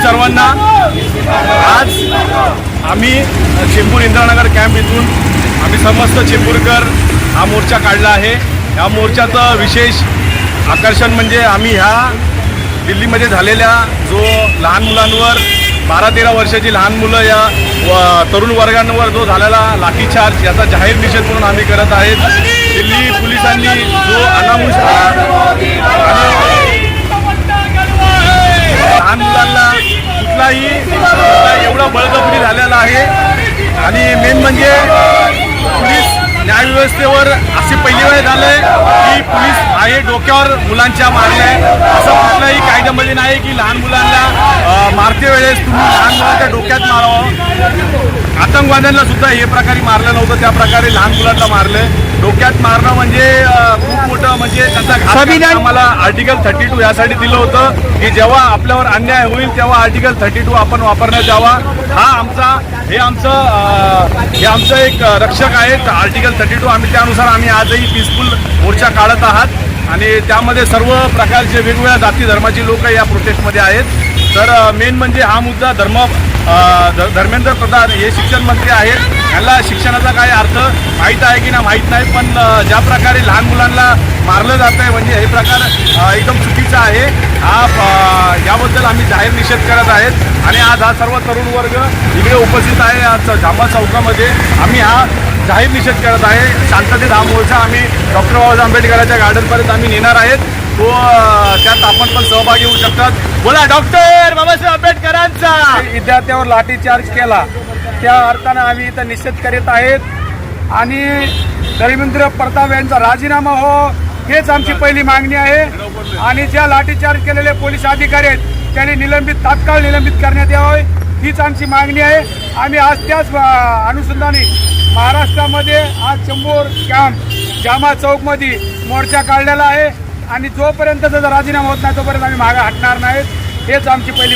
सर्वांना। आज आम्ही चेंबूर इंद्रानगर कॅम्प इथून आम्ही समस्त चेंबूरकर हा मोर्चा काढला आहे। या मोर्चाचं विशेष आकर्षण म्हणजे आम्ही ह्या दिल्लीमध्ये झालेल्या जो लहान मुलांवर 12-13 वर्षाची लहान मुलं या तरुण वर्गांवर जो झालेला लाठीचार्ज याचा जाहीर निषेध म्हणून आम्ही करत आहेत। दिल्ली पोलिसांनी जो अनामुष लहान मुलांना कुठलाही एवढा बळजबरी झालेला आहे आणि मेन म्हणजे पोलीस न्यायव्यवस्थेवर असे पहिली वेळ झालंय की पोलीस आहे डोक्यावर मुलांच्या मारलंय। असं कुठल्याही कायद्यामध्ये नाही की लहान मुलांना मारते वेळेस तुम्ही लहान मुलांच्या डोक्यात मारावं। आतंकवाद्यांना सुद्धा हे प्रकारे मारलं नव्हतं, त्या प्रकारे लहान मुलांना मारलंय। डोक्यात मारणं म्हणजे खूप मोठं म्हणजे त्याचा घात आम्हाला आर्टिकल 32 यासाठी दिलं होतं की जेव्हा आपल्यावर अन्याय होईल तेव्हा आर्टिकल 32 आपण वापरण्यात यावा। हे आमचं एक रक्षक आहेत आर्टिकल 32। आम्ही त्यानुसार आजही पीसफुल मोर्चा काढत आहात आणि त्यामध्ये सर्व प्रकारचे वेगवेगळ्या जाती धर्माची लोक या प्रोटेस्टमध्ये आहेत। तर मेन म्हणजे हा मुद्दा धर्मेंद्र प्रधान हे शिक्षण मंत्री आहेत, यांना शिक्षणाचा काय अर्थ माहीत आहे की ना माहीत नाही, पण ज्या प्रकारे लहान मुलांना मारलं जात आहे म्हणजे हे प्रकार एकदम चुकीचा आहे। याबद्दल आम्ही जाहीर निषेध करत आहेत आणि आज हा सर्व तरुण वर्ग इकडे उपस्थित आहे जांभा चौकामध्ये। आम्ही हा जाहीर निषेध करत आहे। शांततेत हा मोर्चा आम्ही डॉक्टर बाबासाहेब आंबेडकरांच्या गार्डनपर्यंत आम्ही नेणार आहेत, तो त्यात आपण पण सहभागी होऊ शकतात। बोला डॉक्टर बाबासाहेब आंबेडकरांचा। विद्यार्थ्यावर लाठीचार्ज केला त्या अर्थानं आम्ही इथं निषेध करीत आहेत आणि धर्मेंद्र प्रधान यांचा राजीनामा हो हेच आमची पहिली मागणी आहे आणि ज्या लाठीचार्ज केलेले पोलीस अधिकारी आहेत त्यांनी तात्काळ निलंबित करण्यात यावे हीच आमची मागणी आहे। आम्ही आज त्याच अनुषंगाने महाराष्ट्रामध्ये आज चेंबूर कॅम्प जामा चौकमध्ये मोर्चा काढलेला आहे आणि जोपर्यंत त्याचा राजीनामा होत नाही तोपर्यंत आम्ही मागे हटणार नाहीत। हेच आमची पहिली